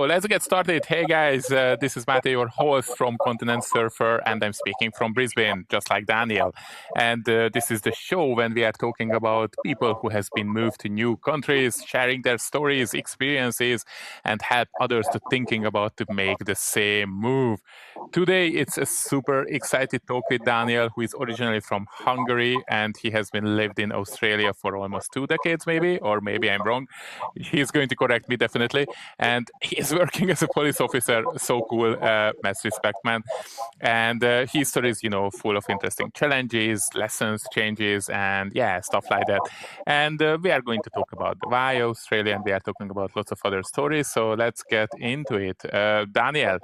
Well, let's get started. Hey guys, this is Matthew, your host from Continent Surfer, and I'm speaking from Brisbane, just like Daniel. And this is the show when we are talking about people who has been moved to new countries, sharing their stories, experiences, and help others to thinking about to make the same move. Today, it's a super excited talk with Daniel, who is originally from Hungary, and he has been lived in Australia for almost 2 decades, maybe, or maybe I'm wrong. He's going to correct me definitely. And he is working as a police officer. So cool, mass respect, man. And his story is, full of interesting challenges, lessons, changes, and yeah, stuff like that. And we are going to talk about why Australia, and we are talking about lots of other stories. So let's get into it. Daniel,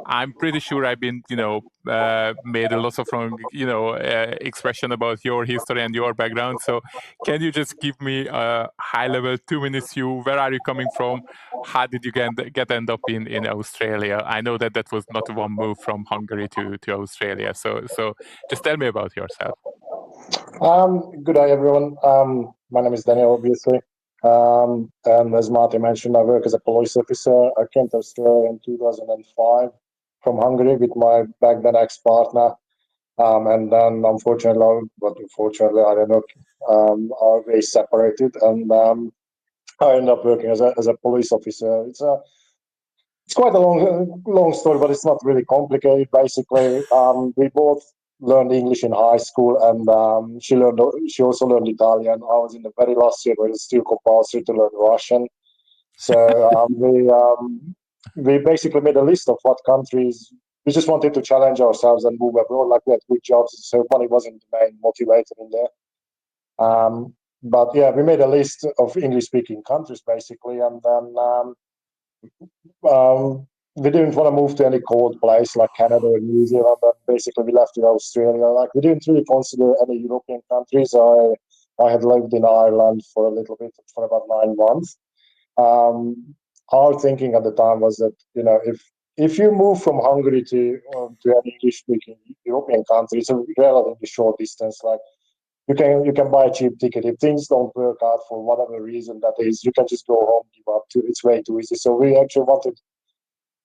I'm pretty sure I've been, made a lot of wrong, expression about your history and your background. So can you just give me a high level 2 minutes view? Where are you coming from? How did you end up in Australia? I know that was not one move from Hungary to Australia. So just tell me about yourself. Good day, everyone. My name is Daniel, obviously. And as Martin mentioned, I work as a police officer. I came to Australia in 2005 from Hungary with my back then ex-partner. And then, unfortunately, I don't know, our ways separated. And I ended up working as a police officer. It's quite a long story, but it's not really complicated. Basically, we both learned English in high school, and she also learned Italian. I was in the very last year, but it's still compulsory to learn Russian. So we basically made a list of what countries we just wanted to challenge ourselves and move abroad. Like, we had good jobs, so money wasn't the main motivator in there. But yeah, we made a list of English-speaking countries basically, and then we didn't want to move to any cold place like Canada or New Zealand. And basically, we left in Australia. Like, we didn't really consider any European countries. I had lived in Ireland for a little bit, for about 9 months. Our thinking at the time was that, if you move from Hungary to an English-speaking European country, it's a relatively short distance. Like, you can buy a cheap ticket. If things don't work out for whatever reason that is, you can just go home, give up. It's way too easy. So we actually wanted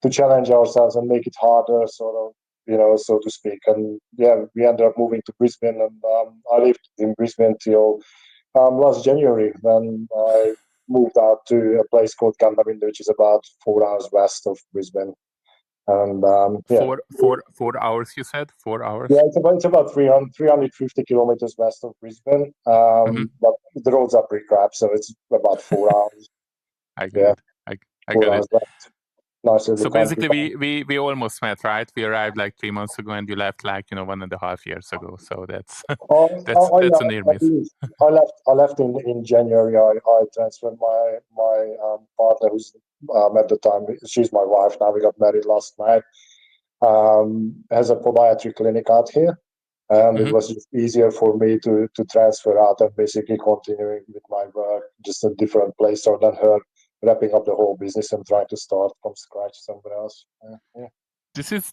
to challenge ourselves and make it harder, sort of, so to speak. And yeah, we ended up moving to Brisbane, and I lived in Brisbane till last January, when I moved out to a place called Gundabin, which is about 4 hours west of Brisbane. And yeah, 4 hours, you said? 4 hours? yeah, it's about 350 kilometers west of Brisbane. But the roads are pretty crap, so it's about 4 hours. I get it. I 4 get hours it. left. Nice So little country. basically, we almost met, right? We arrived like 3 months ago, and you left like 1.5 years ago. So that's that's a near miss. I left in January. I transferred my partner, who's at the time, she's my wife now. We got married last night. Has a podiatry clinic out here, and it was just easier for me to transfer out and basically continuing with my work, just a different place, rather than her wrapping up the whole business and trying to start from scratch somewhere else. Yeah.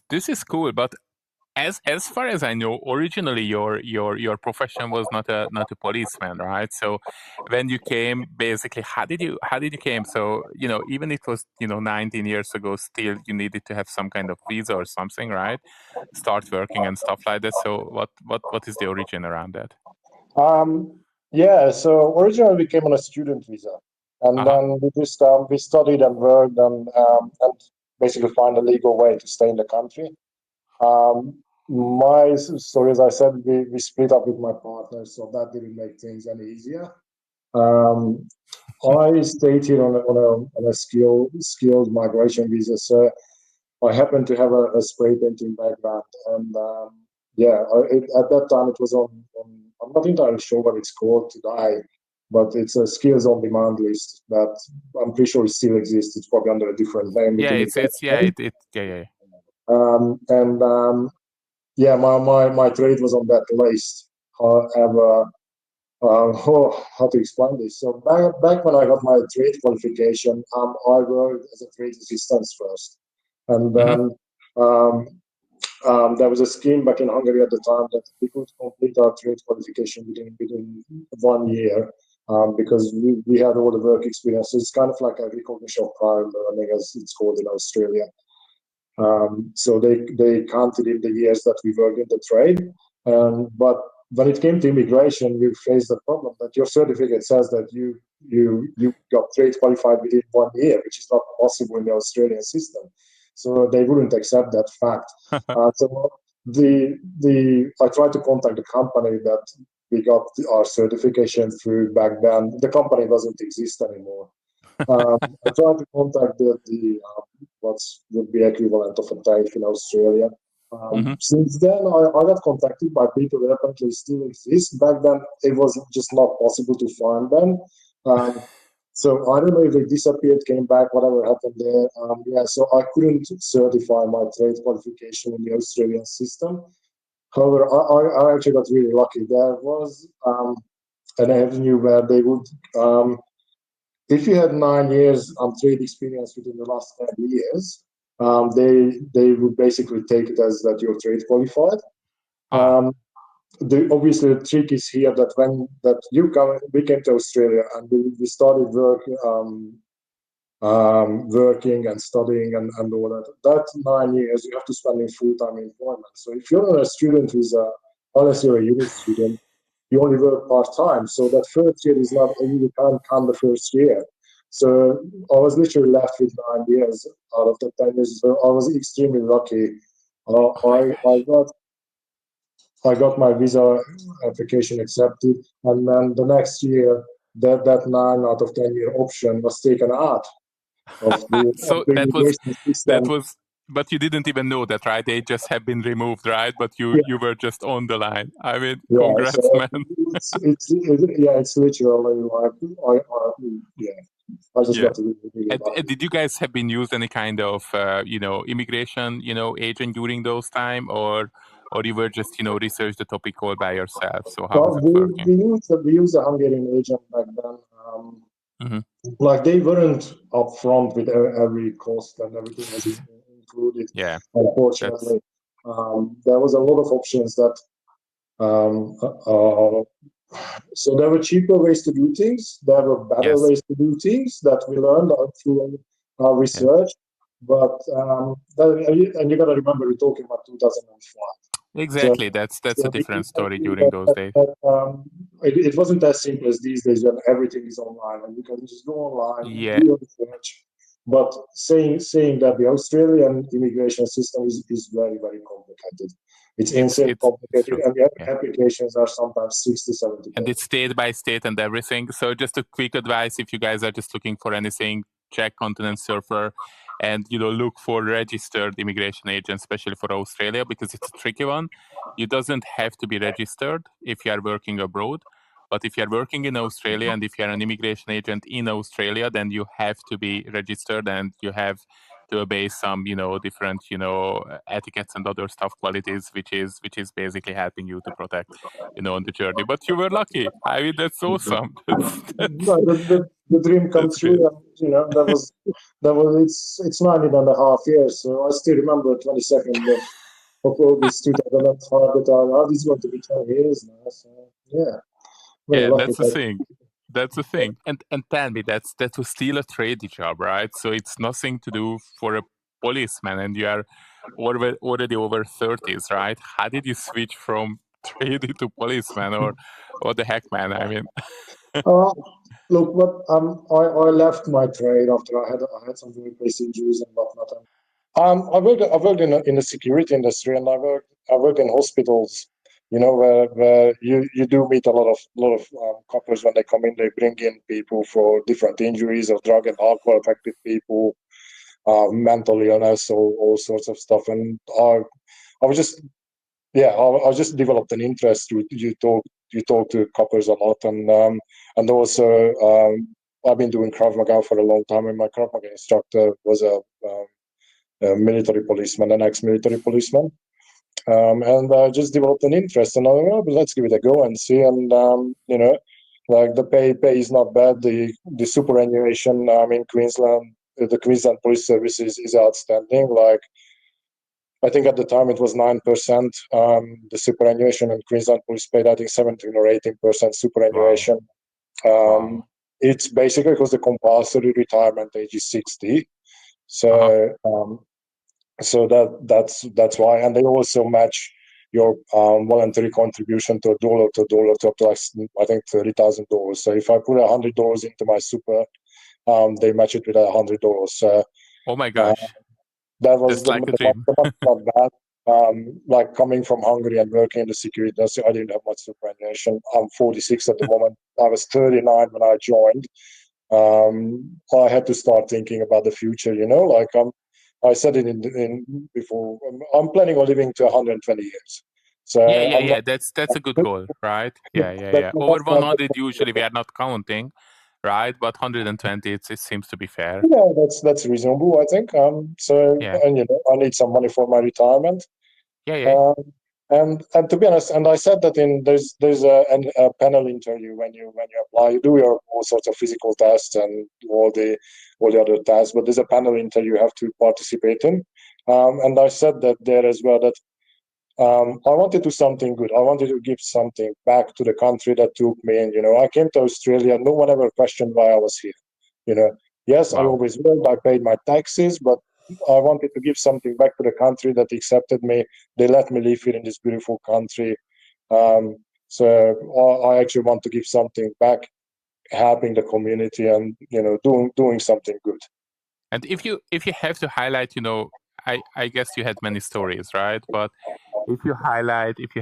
This is cool, but as far as I know, originally your profession was not a policeman, right? So when you came, basically, how did you came? So even it was 19 years ago, still you needed to have some kind of visa or something, right? Start working and stuff like that. So what is the origin around that? Yeah. So originally we came on a student visa, and then we studied and worked and basically find a legal way to stay in the country. My story, as I said, we split up with my partner, so that didn't make things any easier. I stayed here on a skilled migration visa, so I happened to have a spray painting background, and at that time it was on I'm not entirely sure what it's called today, but it's a skills on demand list that I'm pretty sure it still exists. It's probably under a different name. My trade was on that list. However, how to explain this? So back when I got my trade qualification, I worked as a trade assistant first, and then there was a scheme back in Hungary at the time that we could complete our trade qualification within 1 year, because we had all the work experience. So it's kind of like a recognition of prior learning, as it's called in Australia. So they counted in the years that we worked in the trade. But when it came to immigration, we faced the problem that your certificate says that you got trade qualified within 1 year, which is not possible in the Australian system. So they wouldn't accept that fact. So I tried to contact the company that we got our certification through back then. The company doesn't exist anymore. I tried to contact what would be equivalent of a TAFE in Australia. Since then, I got contacted by people that apparently still exist. Back then, it was just not possible to find them. So I don't know if they disappeared, came back, whatever happened there. So I couldn't certify my trade qualification in the Australian system. However, I actually got really lucky. There was an avenue where they would if you had 9 years trade experience within the last 10 years, they would basically take it as that you're trade qualified. Obviously, the trick is here that we came to Australia and we started working and studying and all that. That 9 years you have to spend in full-time employment. So if you're on a student visa, unless you're a uni student, you only work part-time. So that first year is not, you can't count the first year. So I was literally left with 9 years out of the 10 years. So I was extremely lucky. I got my visa application accepted, and then the next year, that 9 out of 10 year option was taken out of the so immigration system. But you didn't even know that, right? They just have been removed, right? But you were just on the line. I mean, congrats, so man. It's literally like I just got to really and did you guys have been used any kind of immigration agent during those time, or you were just research the topic all by yourself? So how was it working? We used a Hungarian agent back then. Like they weren't upfront with every cost and everything was included. Yeah, unfortunately, there was a lot of options that. So there were cheaper ways to do things. There were better ways to do things that we learned through our research. But and you got to remember, we're talking about 2005. Exactly, So, that's a different story during those days. It wasn't as simple as these days when everything is online and you can just go online and do your research. But saying that the Australian immigration system is very, very complicated. It's insane complicated, and the applications are sometimes 60, 70. And it's state by state and everything. So just a quick advice, if you guys are just looking for anything, check Continent Surfer and look for registered immigration agents, especially for Australia, because it's a tricky one. You doesn't have to be registered if you are working abroad. But if you're working in Australia and if you're an immigration agent in Australia, then you have to be registered and you have to obey some, different, etiquettes and other stuff qualities, which is basically helping you to protect, on the journey. But you were lucky. I mean, that's awesome. The dream come true. And, it's 19.5 years. So I still remember 22nd of August 2005 that this is going to be 10 years now. So yeah. That's the thing. That's the thing. And tell me, that was still a trade job, right? So it's nothing to do for a policeman, and you are already over 30s, right? How did you switch from trade to policeman, or what the heck, man? I mean, look, I left my trade after I had some workplace injuries and whatnot. I worked in the security industry, and I worked in hospitals. Where you do meet a lot of couples when they come in. They bring in people for different injuries or drug and alcohol affected people, mental illness, all sorts of stuff. And I just developed an interest. You talk to couples a lot, and also I've been doing Krav Maga for a long time. And my Krav Maga instructor was a military policeman, an ex-military policeman. And I just developed an interest, and I thought, oh, but let's give it a go and see. And like the pay is not bad. The superannuation in Queensland, the Queensland Police Service is outstanding. Like I think at the time it was 9%. The superannuation, and Queensland Police paid I think 17 or 18% superannuation. Wow. It's basically because the compulsory retirement age is 60. So that's why, and they also match your voluntary contribution to $1 to $1 to up to like, I think $30,000. So if I put $100 into my super, they match it with $100. So oh my gosh, that was that's like a the dream. not bad. Like coming from Hungary and working in the security industry, I didn't have much superannuation. I'm 46 at the moment. I was 39 when I joined. I had to start thinking about the future. Like I said it in before. I'm planning on living to 120 years. So I'm Yeah. not. That's a good goal, right? Yeah. Over That's not. 100 usually we are not counting, right? But 120 it seems to be fair. Yeah, that's reasonable, I think. So Yeah. and I need some money for my retirement. Yeah. Um, and to be honest, and I said that there's a panel interview when you apply. You do your all sorts of physical tests and all the other tests, but there's a panel interview you have to participate in. And I said that there as well that I wanted to do something good. I wanted to give something back to the country that took me in. I came to Australia. No one ever questioned why I was here. Yes, I Wow. always worked. I paid my taxes, but I wanted to give something back to the country that accepted me. They let me live here in this beautiful country. So I actually want to give something back, helping the community, and doing something good. And if you have to highlight, I guess you had many stories, right? But if you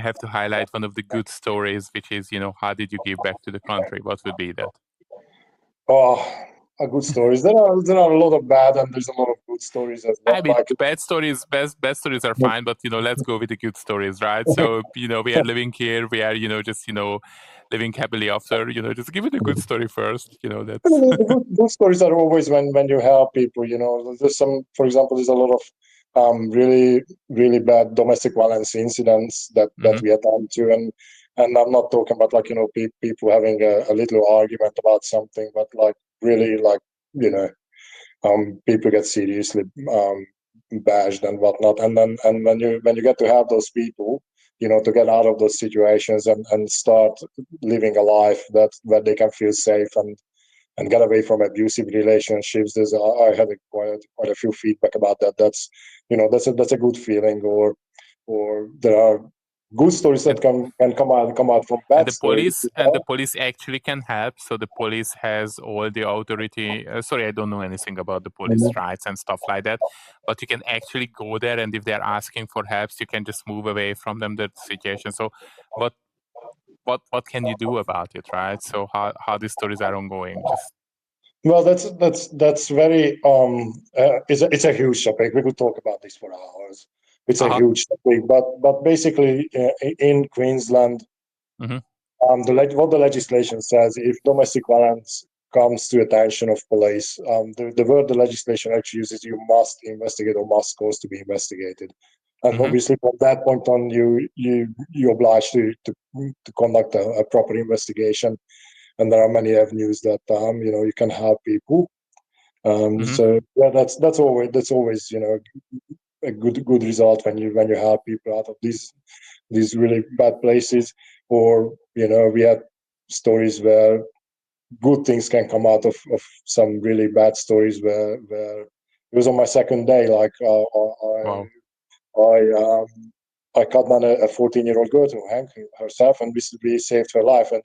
have to highlight one of the good stories, which is, how did you give back to the country? What would be that? Oh, a good stories. There are a lot of bad, and there's a lot of good stories as well. I mean, Like bad stories are fine, but let's go with the good stories, right? So we are living here, we are just living happily after. Just give it a good story first. That's the good stories are always when you help people. There's for example, there's a lot of really really bad domestic violence incidents that we attend to, and I'm not talking about like people having a little argument about something, but like really like people get seriously bashed and whatnot, and when you get to help those people, to get out of those situations and start living a life where they can feel safe and get away from abusive relationships. I had quite a few feedback about that. That's a good feeling. Or there are good stories that and can come out from and bad the stories. police actually can help. So the police has all the authority. Sorry, I don't know anything about the police rights and stuff like that. But you can actually go there, and if they're asking for help, you can just move away from them the situation. So, what can you do about it, right? So how these stories are ongoing? Just Well, that's very it's a huge topic. We could talk about this for hours. It's a huge topic, but basically in Queensland, Mhm. what the legislation says, if domestic violence comes to attention of police, the word the legislation actually uses, you must investigate or must cause to be investigated. And obviously, from that point on, you're obliged to conduct a proper investigation. And there are many avenues that you can help people. So yeah, that's always a good result when you help people out of these really bad places. Or we had stories where good things can come out of some really bad stories where it was on my second day, like Wow. I cut down a 14-year-old girl to hang herself, and we saved her life. And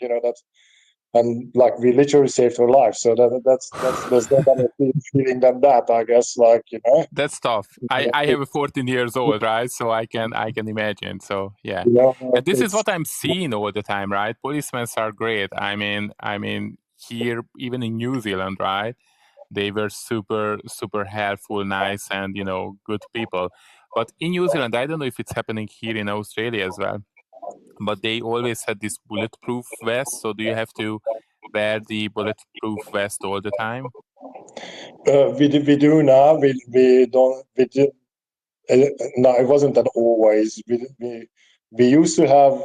and like we literally saved her life. So that's there's no better feeling than that, I guess. Like That's tough. I have a 14 years old, right? So I can imagine. So yeah, and this is it's what I'm seeing all the time, right? Policemen are great. I mean here, even in New Zealand, right? They were super helpful, nice, and good people. But in New Zealand, I don't know if it's happening here in Australia as well. But they always had this bulletproof vest. So do you have to wear the bulletproof vest all the time? we do now. We don't. We do, no, it wasn't that always. We used to have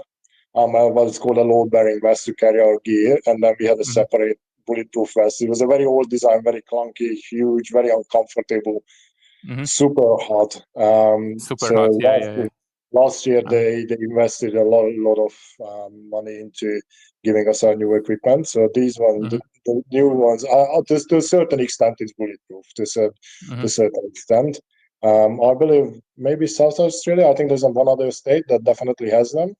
what's called a load-bearing vest to carry our gear, and then we had a Mm-hmm. separate bulletproof vest. It was a very old design, very clunky, huge, very uncomfortable, Mm-hmm. super hot. Super hot. So Yeah. Last year they invested a lot of money into giving us our new equipment. So these ones, the new ones, to a certain extent, is bulletproof. To a certain extent, I believe maybe South Australia. I think there's one other state that definitely has them.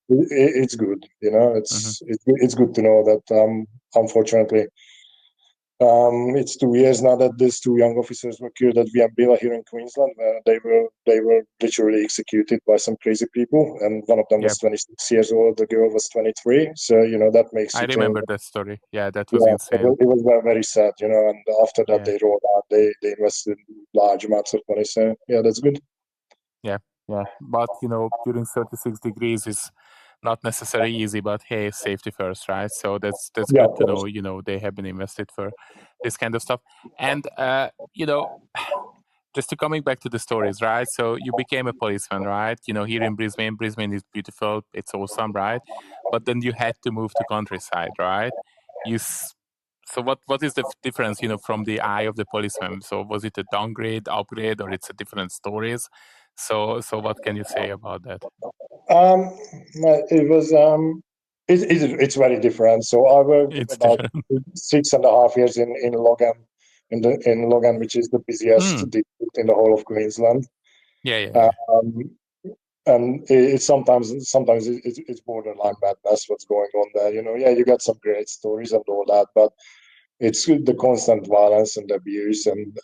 It's good, it's good to know that. Unfortunately, it's 2 years now that these two young officers were killed at Viambilla here in Queensland, where they were literally executed by some crazy people, and one of them was 26 years old, the girl was 23. So that makes you I think. remember that story. Yeah, that was insane. It was very, very sad, and after that they rolled out, they invested large amounts of money. So yeah, that's good. Yeah, but during 36 degrees is not necessarily easy, but hey, safety first, right? So that's good to know. They have been invested for this kind of stuff, and just to coming back to the stories, right? So you became a policeman, right? Here in Brisbane. Brisbane is beautiful, it's awesome, right? But then you had to move to countryside, right? So what is the difference, from the eye of the policeman? So was it a downgrade, upgrade, or it's a different stories? So what can you say about that? It was it's very different. So I worked about 6.5 years in Logan, in Logan, which is the busiest district in the whole of Queensland. Yeah. And it's sometimes it's borderline madness what's going on there. You got some great stories and all that, but it's the constant violence and abuse and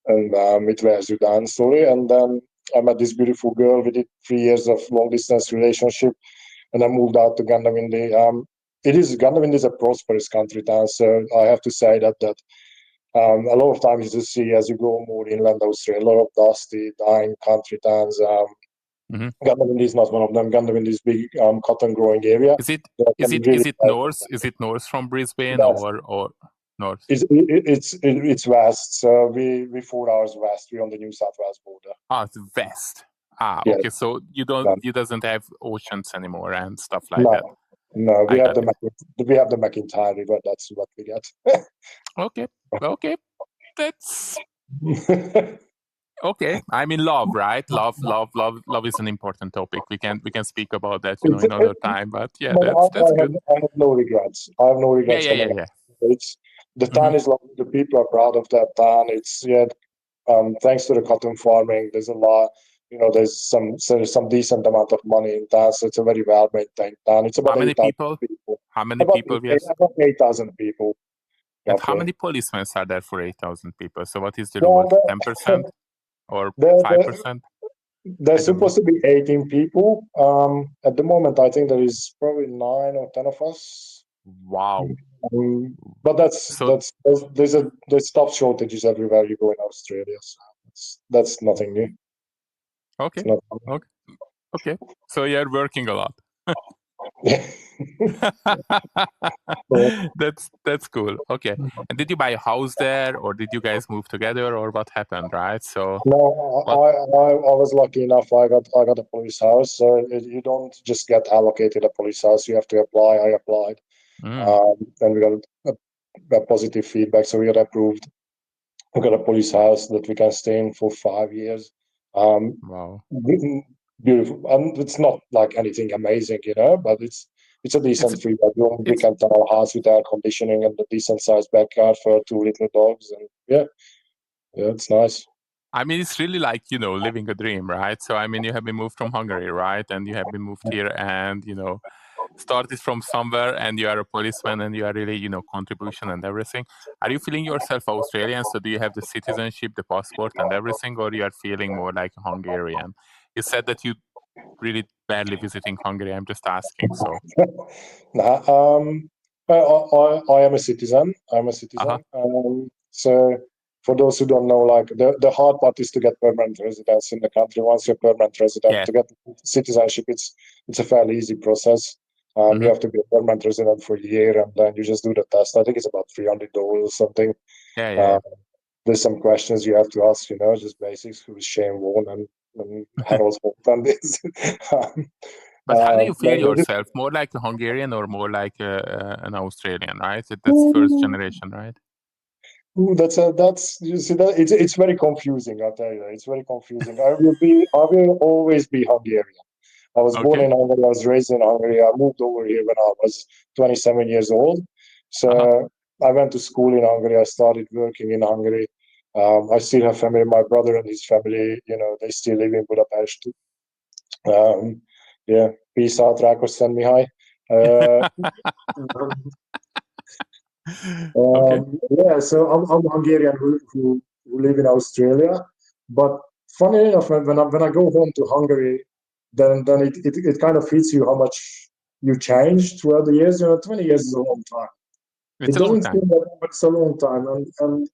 it wears you down slowly. And then I met this beautiful girl. We did 3 years of long distance relationship, and I moved out to Gundawindi. Gundawindi is a prosperous country town, so I have to say that a lot of times you see as you go more inland Australia, a lot of dusty, dying country towns. Gundawindi is not one of them. Gundawindi is big cotton growing area. Is it north? Is it north from Brisbane or north? It's west. So we 4 hours west. We're on the New South Wales border. It's west. Okay. So you doesn't have oceans anymore and stuff like that. No, we have the McIntyre River. That's what we get. Okay. That's okay. I mean, love, right? Love is an important topic. We can speak about that, another time. But yeah, that's good. I have no regrets. Yeah. The town is lovely. The people are proud of that town. It's thanks to the cotton farming, there's a lot. There's some decent amount of money in town, so it's a very well maintained town. It's about 8,000 people. How many people? Yes. About 8,000 people. And how many policemen are there for 8,000 people? So what is the rule? 10% or 5%? There's supposed to be 18 people. At the moment, I think there is probably 9 or 10 of us. Wow. But there's staff shortages everywhere you go in Australia. So that's nothing new. Okay. So you're working a lot. That's cool. Okay. And did you buy a house there, or did you guys move together, or what happened? Right. So no, I was lucky enough. I got a police house. So you don't just get allocated a police house. You have to apply. I applied, and we got a positive feedback. So we got approved. We got a police house that we can stay in for 5 years. Wow. Beautiful. And it's not like anything amazing, but it's a decent 3-bedroom. We can town house with air conditioning and a decent sized backyard for 2 little dogs. And yeah, it's nice. I mean, it's really like, living a dream, right? So, I mean, you have been moved from Hungary, right? And you have been moved here and, started from somewhere, and you are a policeman and you are really, contribution and everything. Are you feeling yourself Australian? So do you have the citizenship, the passport and everything, or you are feeling more like a Hungarian? You said that you really barely visiting Hungary. I'm just asking. So I am a citizen. So for those who don't know, like the hard part is to get permanent residence in the country. Once you're permanent resident, to get citizenship, it's a fairly easy process. You have to be a permanent resident for a year, and then you just do the test. I think it's about $300 or something. Yeah. There's some questions you have to ask, just basics. Who's Shane Warne and Harold Holt and this. But how do you feel yourself? More like a Hungarian or more like an Australian, right? That's first generation, right? Ooh, that's you see that it's very confusing. I'll tell you, it's very confusing. I will always be Hungarian. I was born Okay. in Hungary. I was raised in Hungary. I moved over here when I was 27 years old. Uh-huh. So I went to school in Hungary. I started working in Hungary. I still have family. My brother and his family, they still live in Budapest. Um, yeah, peace out, Rákos, send me hi. Uh, Okay. yeah, so I'm Hungarian who live in Australia. But funny enough, when I go home to Hungary, then it kind of hits you how much you changed throughout the years. 20 years is a long time. It's It a long doesn't time. seem that, but it's a long time.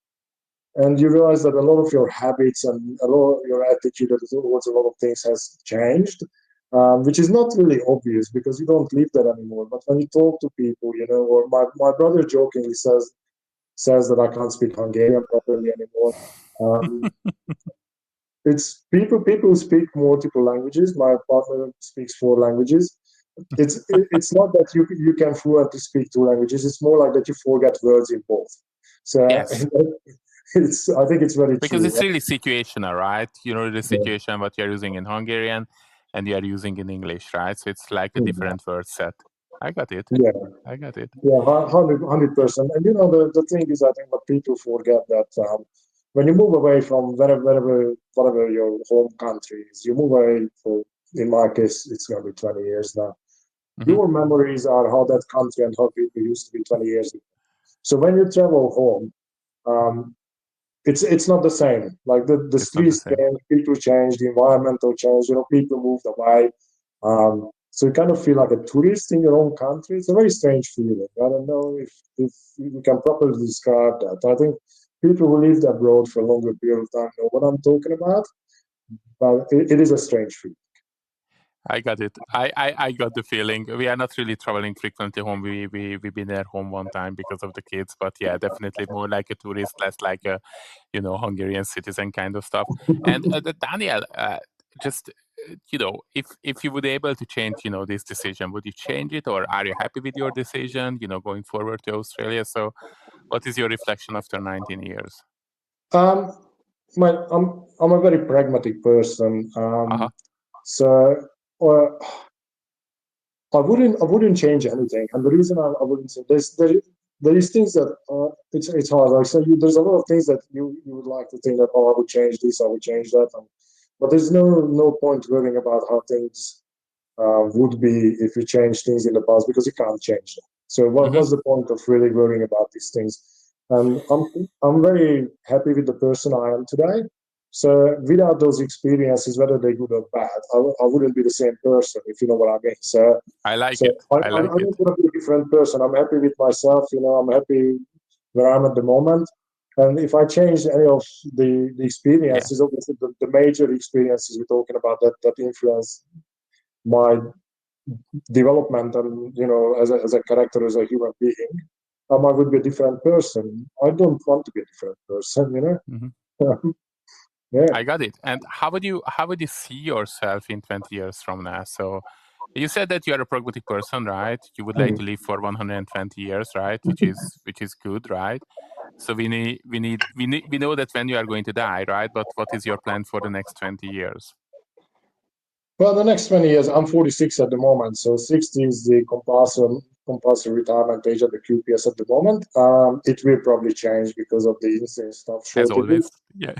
And you realize that a lot of your habits and a lot of your attitude towards a lot of things has changed, which is not really obvious because you don't live there anymore. But when you talk to people, or my brother jokingly says that I can't speak Hungarian properly anymore. Um, it's people speak multiple languages. My partner speaks 4 languages. It's not that you can fluently speak 2 languages. It's more like that you forget words in both. So Yes. I think it's very Because true. it's really situational, right? The Yeah. situation what you're using in Hungarian and you're using in English, right? So it's like a different word set. I got it. Yeah. I got it. Yeah, 100%. And the thing is, I think what people forget that when you move away from whatever your home country is, you move away for, in my case, it's going to be 20 years now. Mm-hmm. Your memories are how that country and how people used to be 20 years ago. So when you travel home, um, it's not the same. Like the It's not the streets same. change, people change, the environmental change. People moved away. So you kind of feel like a tourist in your own country. It's a very strange feeling. I don't know if you can properly describe that. I think people who lived abroad for a longer period of time know what I'm talking about, but it is a strange feeling. I got it. I got the feeling. We are not really traveling frequently home. We've been at home one time because of the kids, but yeah, definitely more like a tourist, less like a Hungarian citizen kind of stuff. And Daniel, just if you would able to change this decision, would you change it, or are you happy with your decision? Going forward to Australia. So, what is your reflection after 19 years? Um, I'm a very pragmatic person. Uh-huh. So uh, I wouldn't change anything, and the reason I wouldn't say there is things that it's hard. Like so, there's a lot of things that you would like to think that I would change this, I would change that, but there's no point worrying about how things would be if you change things in the past because you can't change them. So Mm-hmm. what's the point of really worrying about these things? And I'm very happy with the person I am today. So without those experiences, whether they're good or bad, I wouldn't be the same person, if you know what I mean. So I like so it. I, I I'm like it. not going to be a different person. I'm happy with myself. I'm happy where I'm at the moment. And if I change any of the Yeah. experiences, obviously the major experiences we're talking about that influence my development and as a character, as a human being, I would be a different person. I don't want to be a different person. Mm-hmm. Yeah. I got it. And how would you see yourself in 20 years from now? So you said that you are a pragmatic person, right? You would like to live for 120 years, right? Which is good, right? So we know that when you are going to die, right? But what is your plan for the next 20 years? Well, the next 20 years, I'm 46 at the moment, so 60 is the compulsory retirement age at the QPS at the moment. It will probably change because of the insane staff As shortages. always. Yeah.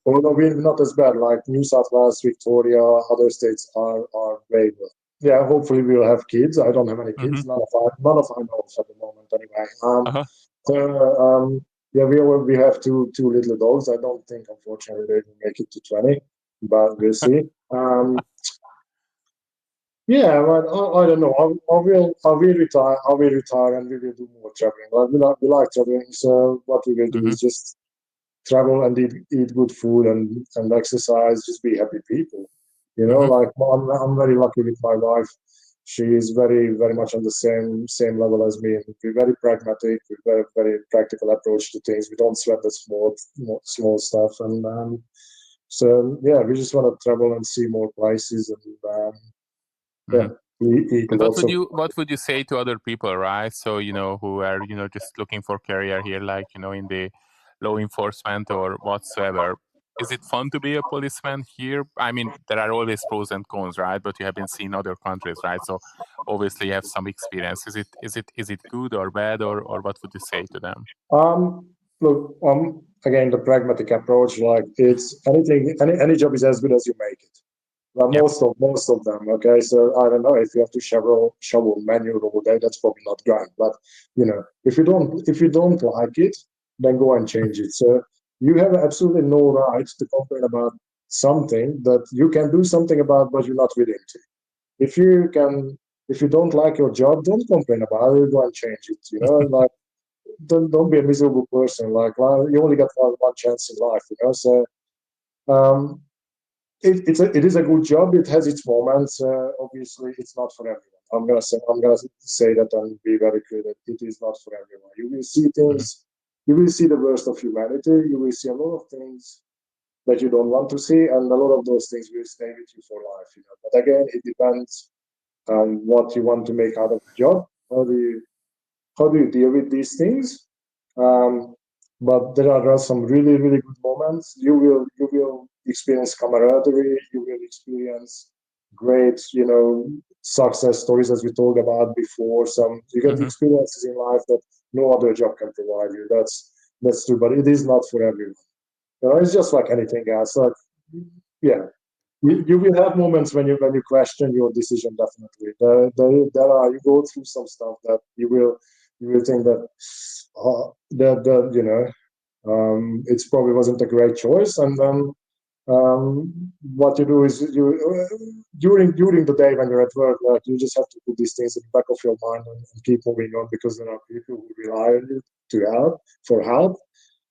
Although we're not as bad, like New South Wales, Victoria, other states are very good. Yeah, hopefully we'll have kids. I don't have any Mm-hmm. kids, none of I know of at the moment anyway. Uh-huh. So yeah, we have two little dogs. I don't think, unfortunately, they will make it to 20, but we'll see. Yeah, but I don't know. I will retire. I will retire, and we will do more traveling. We like traveling, so what we will do Mm-hmm. is just travel and eat good food and exercise. Just be happy people. Mm-hmm. Like I'm very lucky with my wife. She is very very much on the same level as me. We're very pragmatic. We're very very practical approach to things. We don't sweat the small stuff, and so yeah, we just want to travel and see more places and Mm-hmm. yeah, eat And what lots would of. you say to other people, right? So who are just looking for career here, like in the law enforcement or whatsoever. Is it fun to be a policeman here? I mean, there are always pros and cons, right? But you have been seeing other countries, right? So obviously you have some experience. Is it good or bad, or what would you say to them? Look, again, the pragmatic approach, like it's anything, any job is as good as you make it. Well, Yep. most of them. Okay, so I don't know if you have to shovel manual all day. That's probably not great. But if you don't like it, then go and change it. So you have absolutely no right to complain about something that you can do something about, but you're not willing to. If you can, if you don't like your job, don't complain about it. Go and change it. Like don't be a miserable person. Like you only got one chance in life. So. Um, it is a good job. It has its moments. Obviously, it's not for everyone. I'm gonna say that and be very clear that it is not for everyone. You will see Mhm. things. You will see the worst of humanity. You will see a lot of things that you don't want to see, and a lot of those things will stay with you for life. But again, it depends on what you want to make out of the job. How do you deal with these things? Um, but there are some really really good moments. You will experience camaraderie. You will experience great success stories as we talked about before. Some you get Mhm. experiences in life that no other job can provide you. That's true, but it is not for everyone. It's just like anything else. Like yeah, you will have moments when you question your decision. Definitely, there are you go through some stuff that you will think that it probably wasn't a great choice, and then what you do is during the day when you're at work, like you just have to put these things in the back of your mind and keep moving on because there are people who rely on you to help for help,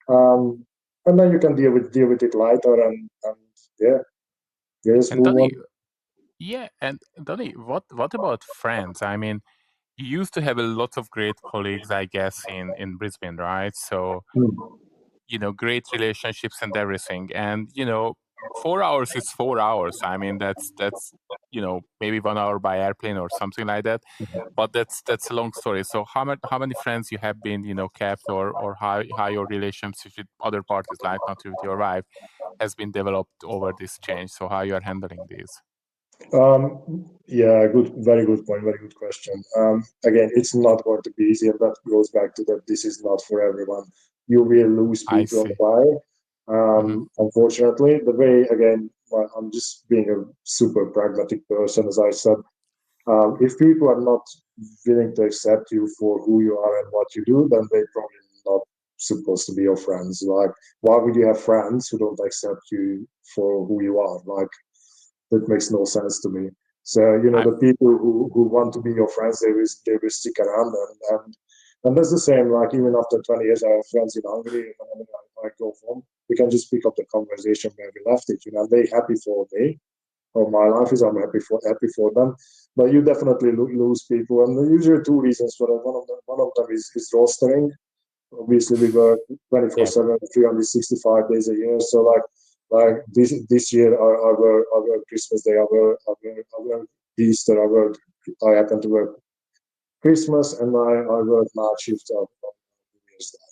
um, and then you can deal with it later and yeah, just And move Donny, on. yeah, and Donny, what about friends? I mean, you used to have a lot of great colleagues, I guess, in Brisbane, right? So Hmm. great relationships and everything. And 4 hours is 4 hours. I mean, that's maybe 1 hour by airplane or something like that. But that's a long story. So how many friends you have been kept, or how your relationship with other parties, like not with your wife, has been developed over this change? So how you are handling this? Yeah, good, very good point, very good question. Again, it's not going to be easy, and that goes back to that this is not for everyone. You will lose I people on see. the way. Hmm. Unfortunately, the way again, well, I'm just being a super pragmatic person, as I said. If people are not willing to accept you for who you are and what you do, then they probably not supposed to be your friends. Like, why would you have friends who don't accept you for who you are? Like, that makes no sense to me. So I the people who want to be your friends, they will stick around, and that's the same. Like even after 20 years, I have friends in Hungary, and when I go home, we can just pick up the conversation where we left it. They're happy for me, or my life is. I'm happy for them. But you definitely lose people, and there are usually two reasons for that. One of them is rostering. Obviously, we work yeah. 24/7, 365 days a year. So like this year, our Christmas Day, our Easter, I happen to work Christmas, and I work night shift on New Year's Day.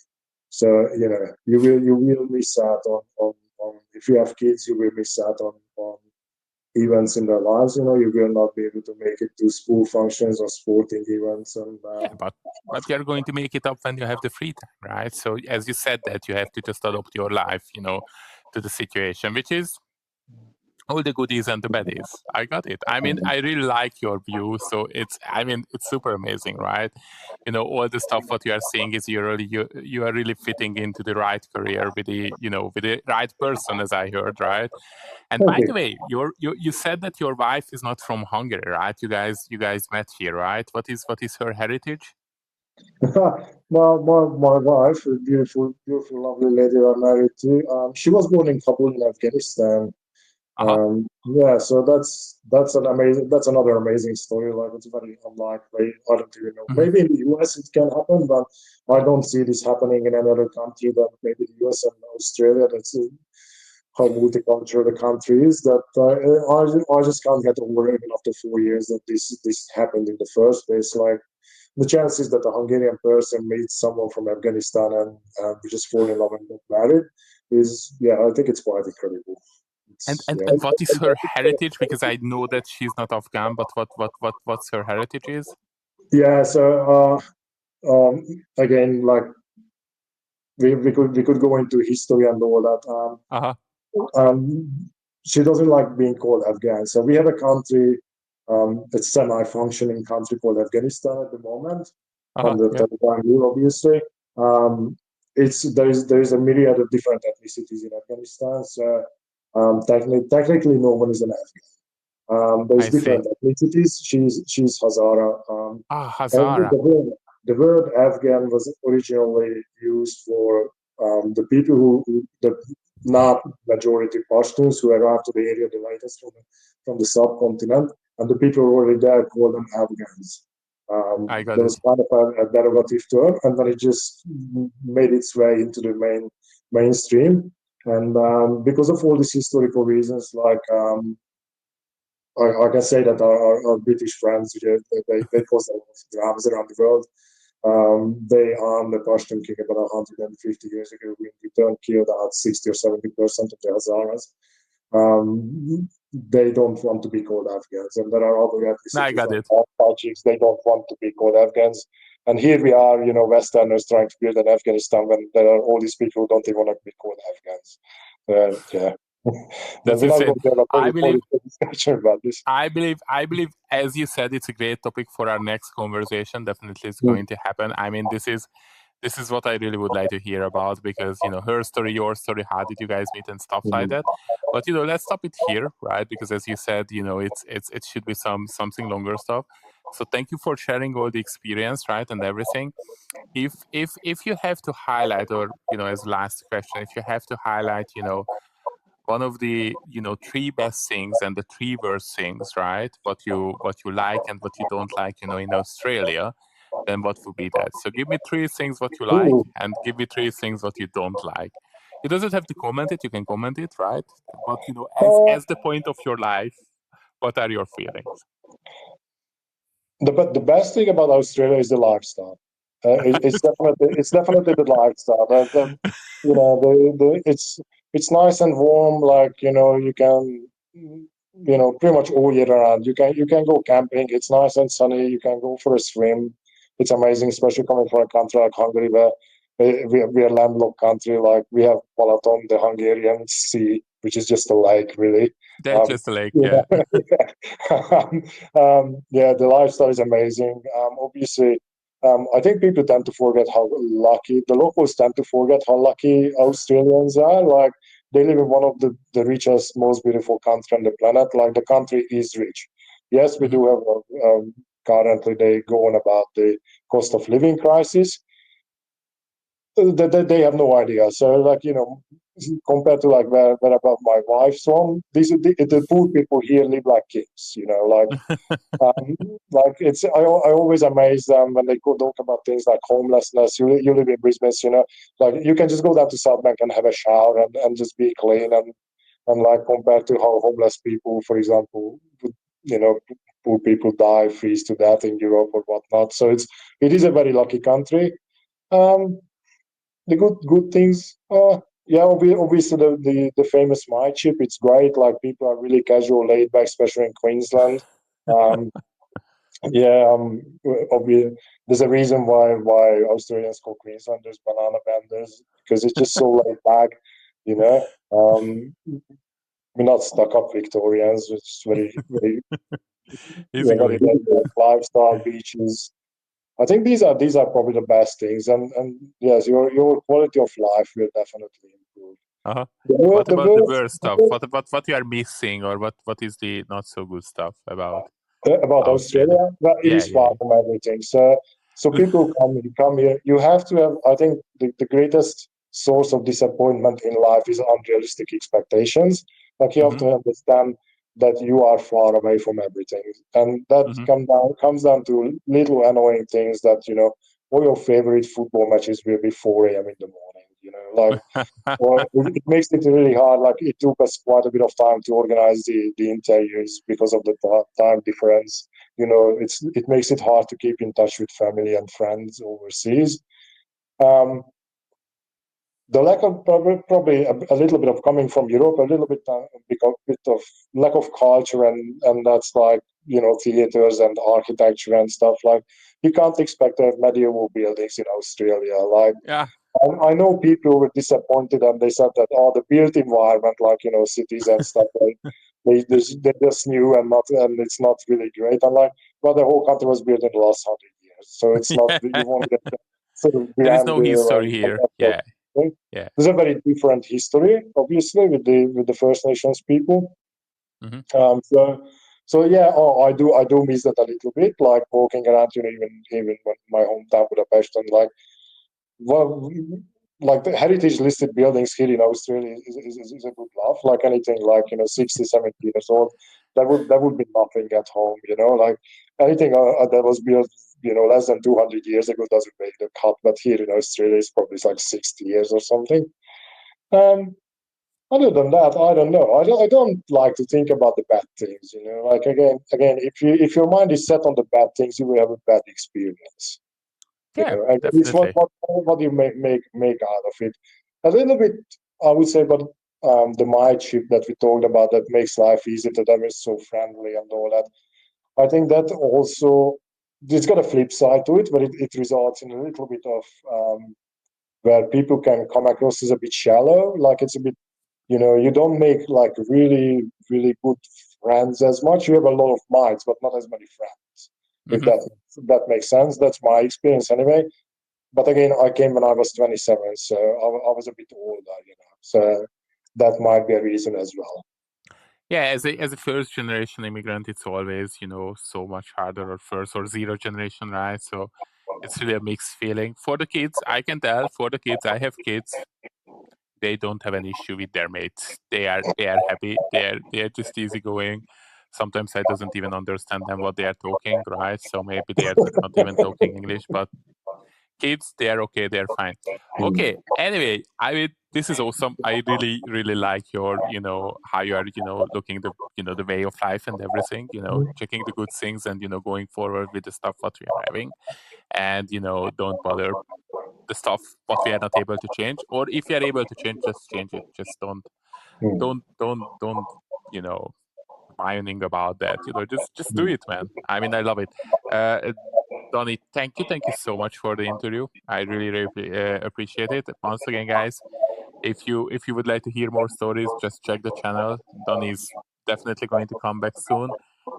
So you will miss out on if you have kids, you will miss out on events in their lives. You will not be able to make it to school functions or sporting events, and Yeah, but you're going to make it up when you have the free time, right? So as you said, that you have to just adopt your life, to the situation, which is all the goodies and the baddies. I got it. I mean, I really like your view. So it's super amazing, right? All the stuff what you are seeing is you are really fitting into the right career with the right person, as I heard, right? And thank by you. the way, you said that your wife is not from Hungary, right? You guys met here, right? What is her heritage? my wife, a beautiful, lovely lady I'm married to. She was born in Kabul in Afghanistan. Uh-huh. Yeah, so that's another amazing story. Like it's very unlikely. I don't even know. Hmm. Maybe in the US it can happen, but I don't see this happening in any other country than maybe the US and Australia. That's how multicultural the country is. That I just can't get over even after 4 years that this happened in the first place. Like the chances that a Hungarian person meets someone from Afghanistan and we just fall in love and get married is, I think it's quite incredible. And what is her heritage? Because I know that she's not Afghan, but what's her heritage is? Yeah, so again, like we could go into history and all that. She doesn't like being called Afghan. So we have a country, a semi-functioning country called Afghanistan at the moment, under Taliban rule, obviously. There is a myriad of different ethnicities in Afghanistan. So technically, no one is an Afghan. There's different ethnicities. She's Hazara. Hazara. The word Afghan was originally used for the people the not majority Pashtuns who arrived to the area the latest from the subcontinent, and the people already there called them Afghans. There was kind of a derivative term, and then it just made its way into the mainstream. And because of all these historical reasons, like I can say that our British friends, they cause a lot of dramas around the world. They armed the Pashtun king about 150 years ago. In return, killed about 60 or 70% of the Hazaras. They don't want to be called Afghans, and there are other ethnicities like Tajiks. They don't want to be called Afghans. And here we are, Westerners trying to build an Afghanistan when there are all these people who don't even want to be called Afghans. That's insane. I believe, about this. I believe, as you said, it's a great topic for our next conversation. Definitely, it's going to happen. I mean, this is what I really would like to hear about, because her story, your story, how did you guys meet and stuff like that. But let's stop it here, right? Because as you said, it should be something longer stuff. So thank you for sharing all the experience, right, and everything. If you have to highlight, or as last question, if you have to highlight, one of the 3 best things and the 3 worst things, right? What you like and what you don't like, in Australia, then what would be that? So give me 3 things what you like, and give me 3 things what you don't like. You doesn't have to comment it. You can comment it, right? But as the point of your life, what are your feelings? The best thing about Australia is the lifestyle. It's definitely the lifestyle. It's nice and warm. Like you can pretty much all year round. You can go camping. It's nice and sunny. You can go for a swim. It's amazing, especially coming from a country like Hungary, where we are landlocked country. Like we have Balaton, the Hungarian sea, which is just a lake, really. That's just a lake, yeah. The lifestyle is amazing. Obviously, I think people tend to forget how lucky the locals tend to forget how lucky Australians are. Like they live in one of the richest, most beautiful country on the planet. Like the country is rich. Yes, we do have currently they go on about the cost of living crisis. They have no idea. So compared to like where about my wife's from, the poor people here live like kings. Like I always amaze them when they talk about things like homelessness. You live in Brisbane, like you can just go down to South Bank and have a shower and just be clean and like compared to how homeless people, for example, poor people die, freeze to death in Europe or whatnot. So it is a very lucky country. The good things, obviously the famous night ship. It's great. Like people are really casual, laid back, especially in Queensland. Obviously, there's a reason why Australians call Queenslanders banana benders, because it's just so laid back. We're not stuck up Victorians. It's very very very lifestyle, beaches. I think these are probably the best things, and yes, your quality of life will definitely improve. What about the worst stuff? What you are missing, or what is the not so good stuff about Australia? Well, it is far from everything. So people come here. You have to have. I think the greatest source of disappointment in life is unrealistic expectations. Like you have to understand that you are far away from everything, and that comes down to little annoying things that all your favorite football matches will be 4 a.m. in the morning. Well, it makes it really hard. Like it took us quite a bit of time to organize the interviews because of the time difference. it makes it hard to keep in touch with family and friends overseas. The lack of probably a little bit of coming from Europe, a little bit of lack of culture, and that's like theaters and architecture and stuff. Like you can't expect to have medieval buildings in Australia. Like Yeah. I know people were disappointed and they said that the built environment, like cities and stuff, they're just new and it's not really great. And like, well, the whole country was built in the last 100 years, so it's not you won't get the sort of There is no grandeur history and here. that sort Yeah. of thing. Yeah. There's a very different history, obviously, with the First Nations people. Mm-hmm. So yeah, I do miss that a little bit, like walking around, even when my hometown Budapest, and like, well, like the heritage listed buildings here in Australia is a good laugh. Like anything like 60, 70 years old, that would be nothing at home. Like anything that was built less than 200 years ago doesn't make the cut. But here in Australia, it's probably like 60 years or something. Other than that, I don't know. I don't like to think about the bad things. Like again, if your mind is set on the bad things, you will have a bad experience. Yeah, And it's definitely. what you make out of it. A little bit, I would say, but the mindship that we talked about that makes life easier, that is so friendly and all that. I think that also it's got a flip side to it, but it results in a little bit of where people can come across as a bit shallow, like it's a bit, you don't make like really, really good friends as much. You have a lot of minds, but not as many friends. If Mm-hmm. that makes sense, that's my experience anyway. But again, I came when I was 27, so I was a bit older, so that might be a reason as well. Yeah, as a first generation immigrant, it's always so much harder, or first or zero generation, right? So it's really a mixed feeling. For the kids, I can tell. For the kids, I have kids. They don't have an issue with their mates. They are happy. They are just easygoing. Sometimes I doesn't even understand them what they are talking, right? So maybe they are just not even talking English, but kids, they're okay, they're fine. Okay, anyway, this is awesome. I really, really like your, how you are, looking the way of life and everything, checking the good things and, going forward with the stuff what we are having. And, don't bother the stuff what we are not able to change. Or if you are able to change, just change it. Just don't, whining about that. Just do it, man. I mean, I love it. Donnie, thank you so much for the interview. I really, really appreciate it. Once again, guys, if you would like to hear more stories, just check the channel. Donnie's definitely going to come back soon.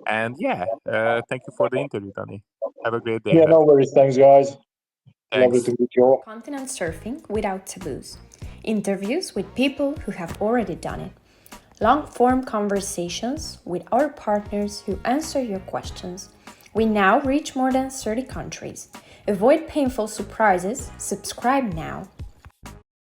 And yeah, thank you for the interview, Donnie. Have a great day Yeah, ahead. no worries. Thanks, guys. Lovely Thanks. to meet you all. Continent surfing without taboos. Interviews with people who have already done it. Long form conversations with our partners who answer your questions. We now reach more than 30 countries. Avoid painful surprises. Subscribe now.